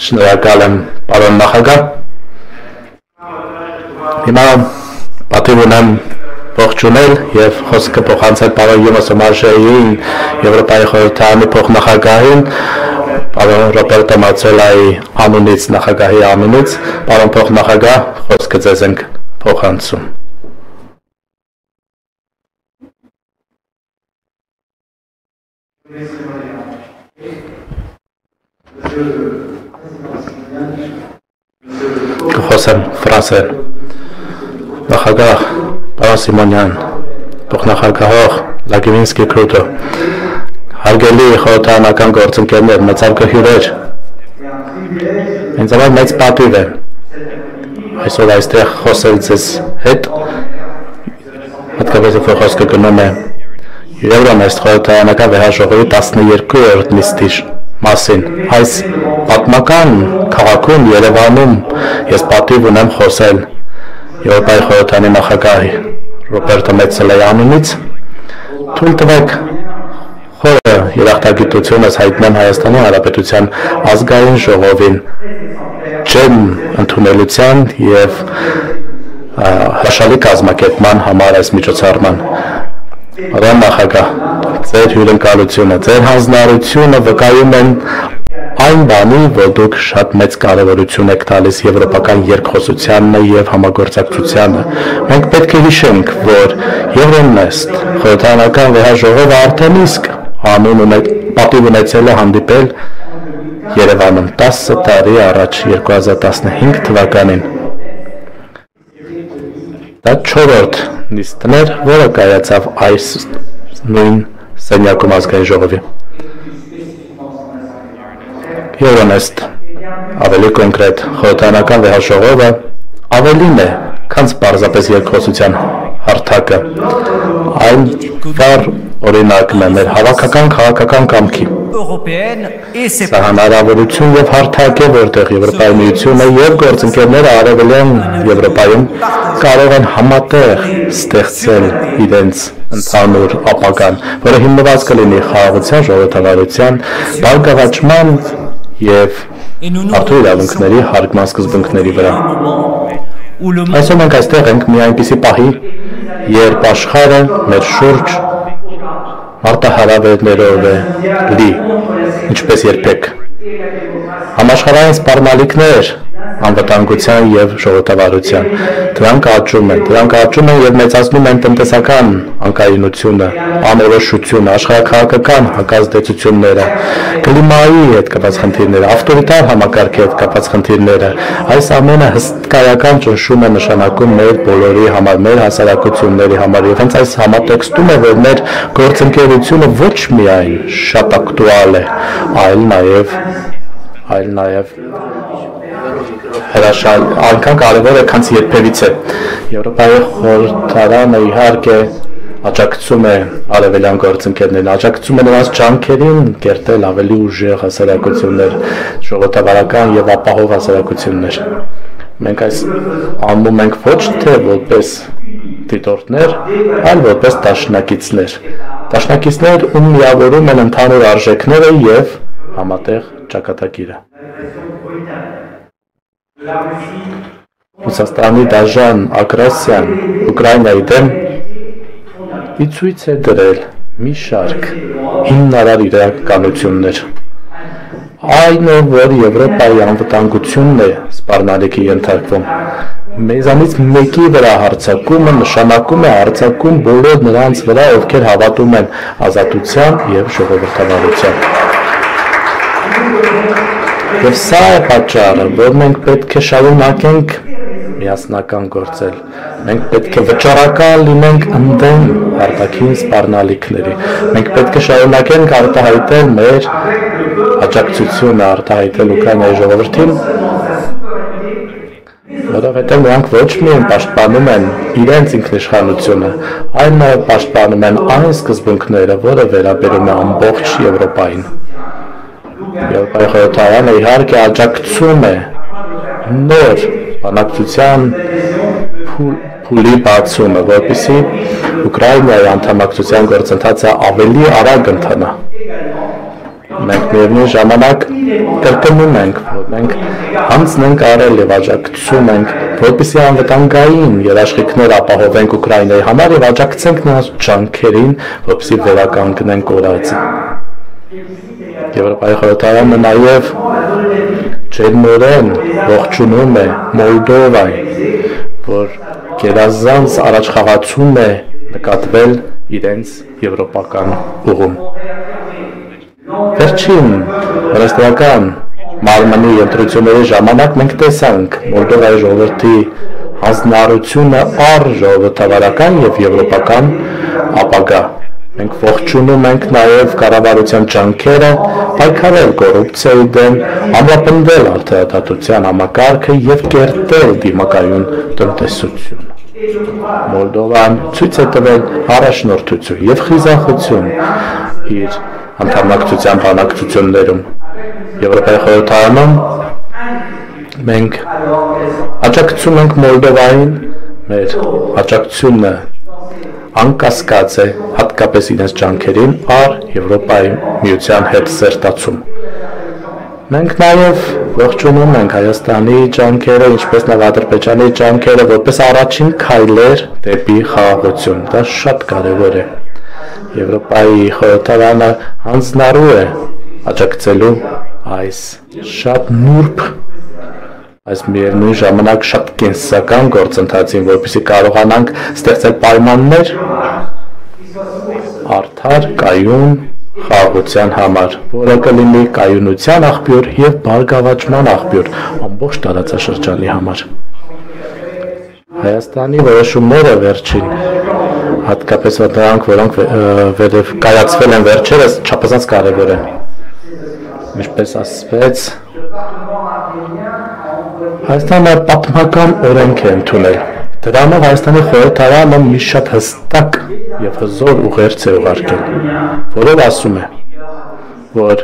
Շնորհակալ եմ, պարոն նախագահ։ Հիմա պատիվ ունեմ ողջունել եւ խոսքը փոխանցել պարոն Յունուս Օմարժեին, Եվրոպայի խորհրդարանի փոխնախագահին, պարոն Ռոբերտո Մացոլայի անունից, նախագահի անունից, պարոն փոխնախագահ, խոսքը ձեզ ենք փոխանցում։ Խոսեմ ֆրանսերեն։ Նախագահ պարոն Սիմոնյան, փոխնախագահ Լագևինսկի Կրուտո, հարգելի խորհրդարանական գործընկերներ, մեծարգահյուրեր, ինձ համար մեծ պատիվ է այսօր այստեղ խոսել ձեզ հետ, հատկապես որ խոսքը գնում է Եվրոնեստ խորհրդարանական վեհաժողովի 12-րդ նիստի մասին։ Այս պատմական քաղաքում Երևանում ես պատիվ ունեմ խոսել Եվրոպայի խորհրդարանի նախագահի Ռոբերտո Մեցոլայի անունից։ Թույլ տվեք խորը երախտագիտությունս հայտնեմ Հայաստանի Հանրապետության ազգային ժողովին ջերմ ընդունելության եւ հրաշալի կազմակերպման համար այս միջոցառման։ Պարոն նախագահ, ձեր հյուրընկալությունը, ձեր հանձնարարությունը վկայում են այն բանի, որ դուք շատ մեծ կարևորություն եք տալիս եվրոպական երկխոսությանը եւ համագործակցությանը։ Մենք պետք է հիշենք, որ Եվրոնեստ խորհրդարանական վեհաժողովը արդեն իսկ պատիվ ունեցել է հանդիպել Երևանում 10 տարի առաջ 2015 թվականին։ Դա 4-րդ նիստն էր, որը կայացավ այս նույն սենյակում ազգային ժողովի։ Եվրոնեստ, ավելի կոնկրետ, խորհրդարանական վեհաժողովը ավելին է, քան պարզապես երկխոսության հարթակը։ Այն վառ օրինակն է մեր հավաքական քաղաքական կամքի։ Սա հնարավորություն եւ հարթակ է, որտեղ Եվրոպայի միությունը եւ գործընկերները Արևելյան Եվրոպայում կարող են համատեղ ստեղծել իրենց ընդհանուր ապագան, որը հիմնված կլինի խաղաղության, ժողովրդավարության, բարգավաճման եւ մարդու իրավունքների հարգման սկզբունքների վրա։ Այսօր մենք այստեղ ենք մի այնպիսի պահի, երբ աշխարհը մեր շուրջ մարտահրավերներով է լի, ինչպես երբեք։ Համաշխարհային սպառնալիքներ անվտանգության եւ ժողովրդավարության դրանք աճում են եւ մեծացնում են տնտեսական անկայունությունը, անորոշությունը, աշխարհաքաղաքական հակազդեցությունները, կլիմայի հետ կապված խնդիրները, ավտորիտար համակարգի հետ կապված խնդիրները։ Այս ամենը հսկայական ճնշում է նշանակում մեր բոլորի համար, մեր հասարակությունների համար եւ հենց այս համատեքստում է, որ մեր գործընկերությունը ոչ միայն շատ ակտուալ է, այլ նաեւ հրաշալ, այնքան կարևոր է, քան երբևիցե։ Եվրոպայի խորհրդարանը իհարկե աջակցում է արևելյան գործընկերներին, աջակցում է նրանց ջանքերին կերտել ավելի ուժեղ հասարակություններ, ժողովրդավարական եւ ապահով հասարակություններ։ Մենք այս անում ենք ոչ թե որպես դիտորդներ, այլ որպես դաշնակիցներ, ում միավորում են ընդհանուր արժեքները եւ համատեղ ճակատագիրը։ Ռուսաստանի դաժան ագրեսիան Ուկրաինայի դեմ ի ցույց է դրել մի շարք հիմնարար իրականություններ։ Այն է, որ Եվրոպայի անվտանգությունն է սպառնալիքի ենթարկվում։ Մեզանից մեկի վրա հարձակումը նշանակում է հարձակում բոլոր նրանց վրա, ովքեր հավատում են ազատության եւ ժողովրդավարության։ Եվ սա է պատճառը, որ մենք պետք է շարունակենք միասնական գործել։ Մենք պետք է վճռական լինենք ընդդեմ արտաքին սպառնալիքների։ Մենք պետք է շարունակենք արտահայտել մեր աջակցությունը, արտահայտել Ուկրաինայի ժողովրդին, որովհետև նրանք ոչ միայն պաշտպանում են իրենց ինքնիշխանությունը, այլ նաև պաշտպանում են այն սկզբունքները, որը վերաբերում է ամբողջ Եվրոպային։ Եվրոպայի խորհրդարանը իհարկե աջակցում է նոր բանակցության փուլի բացումը, որպեսզի Ուկրաինայի անդամակցության գործընթացը ավելի արագ ընթանա։ Մենք միևնույն ժամանակ կրկնում ենք, որ մենք հանձնենք արել եւ աջակցում ենք, որպեսզի անվտանգային երաշխիքներ ապահովենք Ուկրաինայի համար եւ աջակցենք նրանց ջանքերին, որպեսզի վերականգնեն կորածը։ Եվրոպայի խորհրդարանը նաեւ ջերմորեն ողջունում է Մոլդովային, որ գերազանց առաջխաղացում է նկատվել իրենց եվրոպական ուղում։ Վերջին հրեստական մարմնի ընտրությունների ժամանակ մենք տեսանք Մոլդովայի ժողովրդի հանձնարարությունը առ ժողովրդավարական եւ եվրոպական ապագա։ Մենք ողջունում ենք նաեւ կառավարության ջանքերը պայքարել կոռուպցիայի դեմ, ամրապնդել արդարադատության համակարգը եւ կերտել դիմակայուն տնտեսություն։ Մոլդովան ցույց է տվել առաջնորդություն եւ խիզախություն իր անդամակցության բանակցություններում։ Եվրոպայի խորհրդարանում մենք աջակցում ենք Մոլդովային, մեր աջակցությունը անկասկած է հատկապես իրենց ջանքերին առ Եվրոպայի միության հետ սերտացում։ Մենք նաև ողջունում ենք Հայաստանի ջանքերը, ինչպես նաև Ադրբեջանի ջանքերը, որպես առաջին քայլեր դեպի խաղաղություն։ Դա շատ կարևոր է։ Եվրոպայի խորհրդարանը հանձնառու է աջակցելու այս շատ նուրբ, այս միևնույն ժամանակ շատ կենսական գործընթացին, որպեսզի կարողանանք ստեղծել պայմաններ արդար, կայուն խաղաղության համար, որը կլինի կայունության աղբյուր եւ բարգավաճման աղբյուր ամբողջ տարածաշրջանի համար։ Հայաստանի որոշումները վերջին, հատկապես դրանք, որոնք կայացվել են վերջերս, չափազանց կարևոր են։ Ինչպես ասվեց, Հայաստանը պատմական օրենք է ընդունել։ Դրանով Հայաստանի խորհրդարանը մի շատ հստակ եւ հզոր ուղերձ է ուղարկել, որով ասում է, որ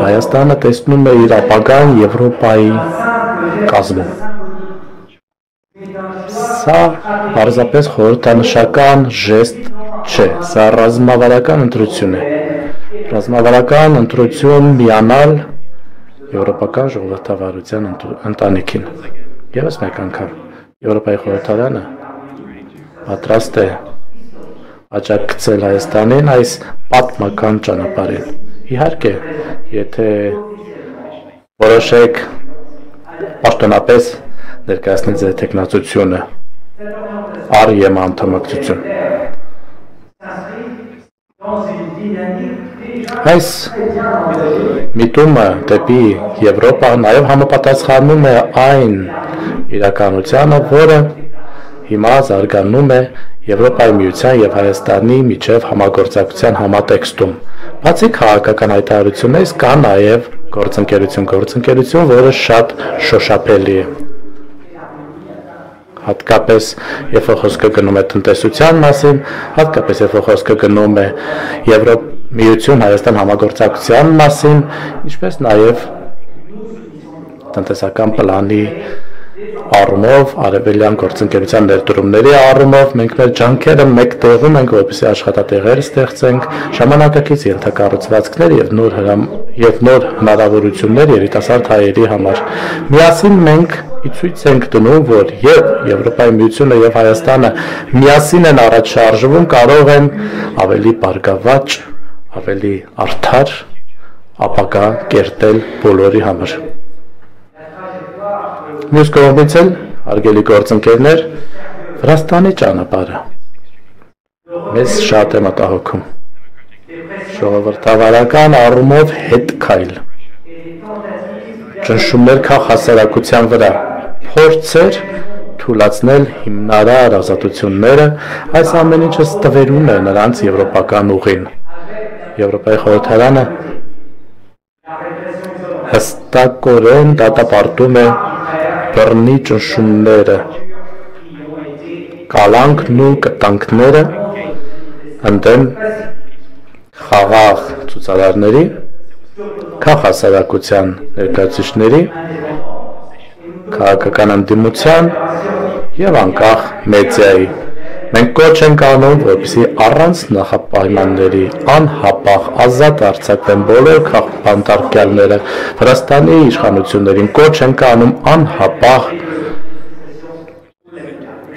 Հայաստանը տեսնում է իր ապագան Եվրոպայի կազմում։ Սա պարզապես խորհրդանշական ժեստ չէ, սա ռազմավարական ընտրություն է։ Ռազմավարական ընտրություն միանալ եվրոպական ժողովրդավարության ընտանիքին։ Եվս մեկ անգամ Եվրոպայի խորհրդարանը պատրաստ է աջակցել Հայաստանին այս պատմական ճանապարհին։ Իհարկե, եթե որոշեք պաշտոնապես ներկայացնել ձեր թեկնածությունը առ ԵՄ անդամակցություն։ Այս միտումը դեպի Եվրոպա նաև համապատասխանում է այն իրականությանը, որը հիմա զարգանում է Եվրոպայի միության եւ Հայաստանի միջև համագործակցության համատեքստում։ Բացի քաղաքական հայտարարություններից կա նաև գործընկերություն, որը շատ շոշափելի է։ Հատկապես երբ խոսքը գնում է տնտեսության մասին, հատկապես երբ խոսքը գնում է Եվրոմիություն Հայաստան համագործակցության մասին, ինչպես նաև տնտեսական պլանի առումով, արևելյան գործընկերության ներդրումների առումով, մենք մեր ջանքերը մեկտեղում ենք, որպեսզի աշխատատեղեր ստեղծենք, ժամանակակից ենթակառուցվածքներ եւ նոր հնարավորություններ երիտասարդ հայերի համար։ Միասին մենք ցույց ենք դնում, որ եւ Եվրոպայի միությունը եւ Հայաստանը միասին են առաջ շարժվում, կարող են ավելի բարգավաճ, ավելի արդար ապագա կերտել բոլորի համար։ Մյուս կողմից էլ, հարգելի գործընկերներ, Վրաստանի ճանապարհը մեզ շատ է մտահոգում։ Ժողովրդավարական առումով հետ քայլ, ճնշումներ քաղաքասարակության վրա, փորձեր թույլատրել հիմնարար ազատությունները, այս ամեն ինչը ստվերում է նրանց եվրոպական ուղին։ Եվրոպայի խորհրդարանը հստակորեն դատապարտում է բռնի ճնշումները, կալանքն ու կտանքները ընդդեմ խաղաղ ցուցարարների, քաղաքասարակության ներկայացուցիչների, քաղաքական ընդդիմության եւ անկախ մեդիայի։ Մենք կոչ ենք անում, որպեսզի առանց նախապայմանների անհապաղ ազատ արձակվեն բոլոր քաղաքապանտարկյալները, Վրաստանի իշխանություններին կոչ ենք անում անհապաղ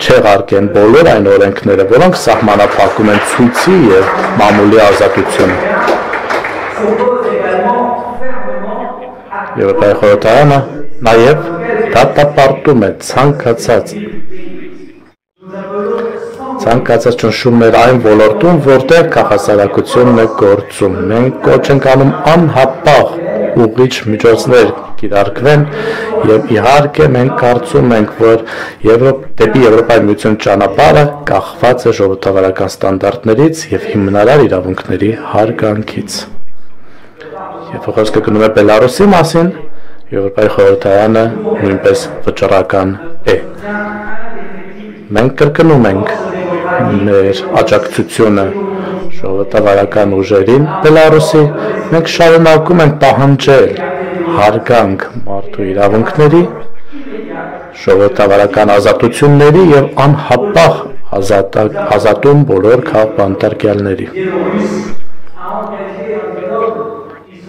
չեղարկեն բոլոր այն օրենքները, որոնք սահմանափակում են ցույցի և մամուլի ազատությունը։ Եվրոպայի խորհրդարանը նաև դատապարտում է ցանկացած ճնշումներ այն ոլորտում, որտեղ քաղաքասարակությունն է գործում։ Մենք կոչ ենք անում անհապաղ ուղղիչ միջոցներ կիրարկվեն և իհարկե մենք կարծում ենք, որ դեպի Եվրոպայի միություն ճանապարհը կախված է ժողովրդավարական ստանդարտներից և հիմնարար իրավունքների հարգանքից։ Երբ խոսքը գնում է Բելարուսի մասին, Եվրոպայի խորհրդարանը նույնպես վճռական է։ Մենք կրկնում ենք մեր աջակցությունը ժողովրդավարական ուժերին Բելարուսի, մենք շարունակում ենք պահանջել հարգանք մարդու իրավունքների, ժողովրդավարական ազատությունների և անհապաղ ազատում բոլոր քաղաքապանտարկյալների։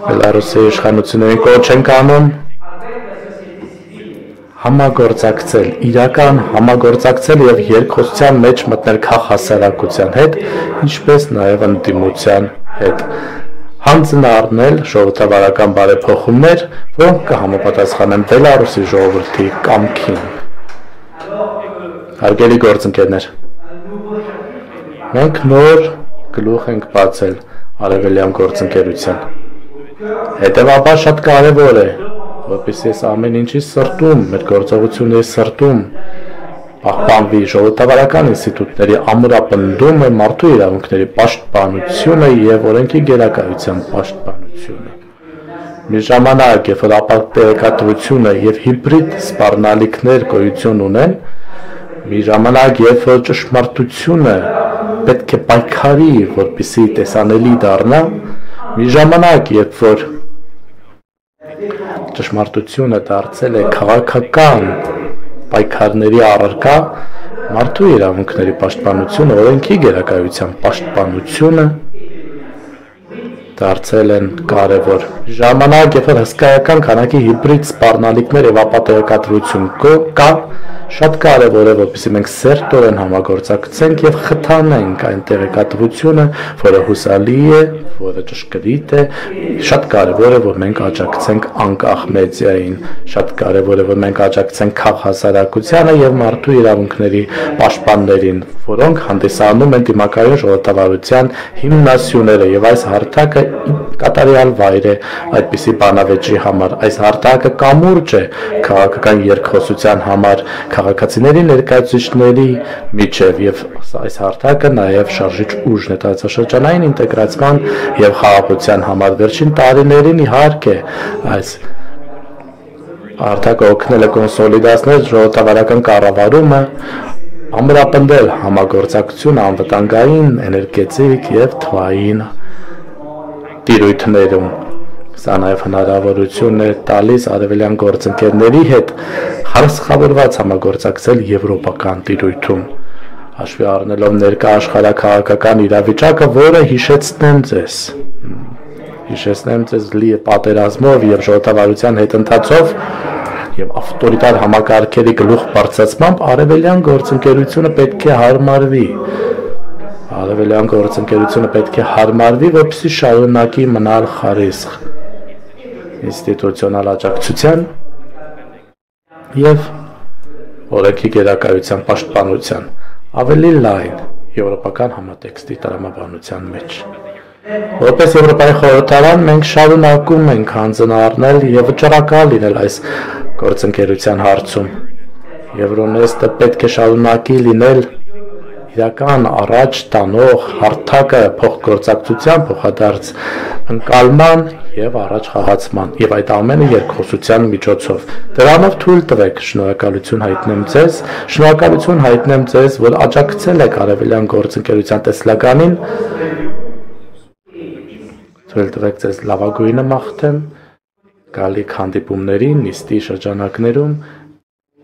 Բելարուսի իշխանություններին կոչ ենք անում համագործակցել, իրական համագործակցել և երկխոսության մեջ մտնել քաղաքասարակության հետ, ինչպես նաև ընդդիմության հետ, հանձնառնել ժողովրդավարական բարեփոխումներ, որոնք կհամապատասխանեն Բելարուսի ժողովրդի կամքին։ Հարգելի գործընկերներ, մենք նոր գլուխ ենք բացել արևելյան գործընկերության։ Հետևաբար շատ կարևոր է, որպեսզի ես ամեն ինչի սրտում, մեր գործողությունների սրտում պահպանվի ժողովրդավարական ինստիտուտների ամրապնդումը, մարդու իրավունքների պաշտպանությունը և օրենքի գերակայության պաշտպանությունը։ Մի ժամանակ, երբ որ ապատեգատվությունը և հիբրիդ սպառնալիքներ գոյություն ունեն, մի ժամանակ, երբ որ ճշմարտությունը պետք է պայքարի, որպեսզի տեսանելի դառնա, մի ժամանակ, երբ որ ճշմարտությունը դարձել է քաղաքական պայքարների առարկա, մարդու իրավունքների պաշտպանությունը, օրենքի գերակայության պաշտպանությունը դարձել են կարևոր։ Ժամանակ, երբ որ հսկայական քանակի հիբրիդ սպառնալիքներ և ապատեգատվություն կա, շատ կարևոր է, որպեսզի մենք սերտորեն համագործակցենք և խթանենք այն տեղեկատվությունը, որը հուսալի է, որը ճշգրիտ է, շատ կարևոր է, որ մենք աջակցենք անկախ մեդիային, շատ կարևոր է, որ մենք աջակցենք քաղաքասարակությանը և մարդու իրավունքների պաշտպաններին, որոնք հանդիսանում են դիմակայուն ժողովրդավարության հիմնասյուները, և այս հարթակը կատարյալ վայր է այդպիսի բանավեճի համար։ Այս հարթակը կամուրջ է քաղաքական երկխոսության համար քաղաքացիների ներկայացուցիչների միջև, և այս հարթակը նաև շարժիչ ուժն է տարածաշրջանային ինտեգրացման և խաղաղության համար։ Վերջին տարիներին իհարկե այս հարթակը օգնել է կոնսոլիդացնել ժողովրդավարական կառավարումը, ամրապնդել համագործակցությունը անվտանգային, էներգետիկ և թվային տիրույթներում։ Սա նաև հնարավորություն է տալիս արևելյան գործընկերների հետ խարսխավորված համագործակցել եվրոպական տիրույթում, հաշվի առնելով ներկա աշխարհաքաղաքական իրավիճակը, որը հիշեցնեմ ձեզ լի է պատերազմով և ժողովրդավարության հետընթացով և ավտորիտար համակարգերի գլուխ բարձրացմամբ, արևելյան գործընկերությունը պետք է հարմարվի։ Արևելյան գործընկերությունը պետք է հարմարվի, որպեսզի շարունակի մնալ խարիսխ ինստիտուցիոնալ աջակցության և օրենքի գերակայության պաշտպանության ավելի լայն եվրոպական համատեքստի տրամաբանության մեջ։ Որպես Եվրոպայի խորհրդարան մենք շարունակում ենք հանձնառնել և վճռակալ լինել այս գործընկերության հարցում։ Եվրոնեստը պետք է շարունակի լինել իրական առաջ տանող հարթակը փոխգործակցության, փոխադարձ ընկալման և առաջ խաղացման, և այդ ամենը երկխոսության միջոցով։ Դրանով թույլ տվեք, շնորհակալություն հայտնեմ ձեզ, որ աջակցել եք արևելյան գործընկերության տեսլականին, թույլ տվեք ձեզ լավագույնը մաղթեմ գալիք հանդիպումների, նիստի շրջանակներում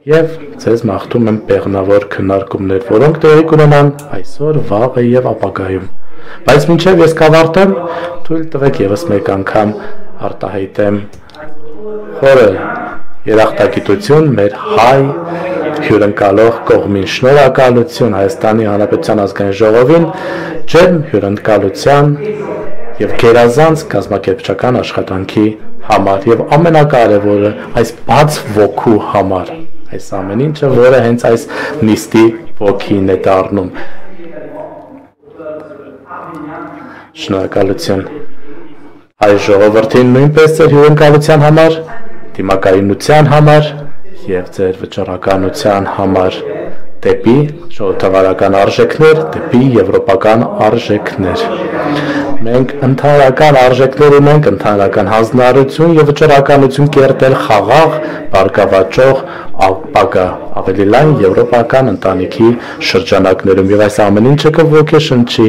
եւ ձեզ մաղթում եմ բեղնավոր քննարկումներ, որոնք տեղի կունենան այսօր, վաղը եւ ապագայում։ Բայց մինչև ես կավարտեմ, թույլ տվեք եւս մեկ անգամ արտահայտեմ խորը երախտագիտություն մեր հայ հյուրընկալող կողմին, շնորհակալություն Հայաստանի Հանրապետության ազգային ժողովին, ջերմ հյուրընկալության եւ գերազանց կազմակերպչական աշխատանքի համար եւ ամենակարևորը այս բաց ոգու համար, այս ամեն ինչը, որը հենց այս նիստի ոգին է դառնում։ Շնորհակալություն հայ ժողովրդին նույնպես ձեր հյուրընկալության համար, դիմակայունության համար եւ ձեր վճռականության համար դեպի ժողովրդավարական արժեքներ, դեպի եվրոպական արժեքներ։ Մենք ընդհանրական արժեքներ ունենք, ընդհանրական հանձնարարություն եւ վճռականություն կերտել խաղաղ, բարգավաճող ապագա, ավելի լայն եվրոպական ընտանիքի շրջանակներում եւ այս ամեն ինչը կոգեշնչի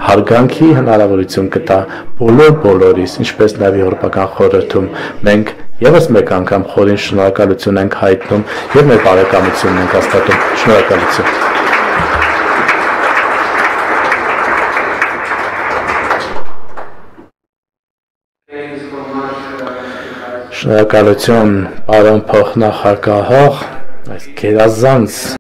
հարգանքի հնարավորություն կտա բոլորիս, ինչպես նաեւ եվրոպական խորհրդում։ Մենք եւս մեկ անգամ խորին շնորհակալություն ենք հայտնում եւ մեր բարեկամությունն ենք հաստատում։ Շնորհակալություն։ Շնորհակալություն, պարոն փոխնախագահող, այս գերազանց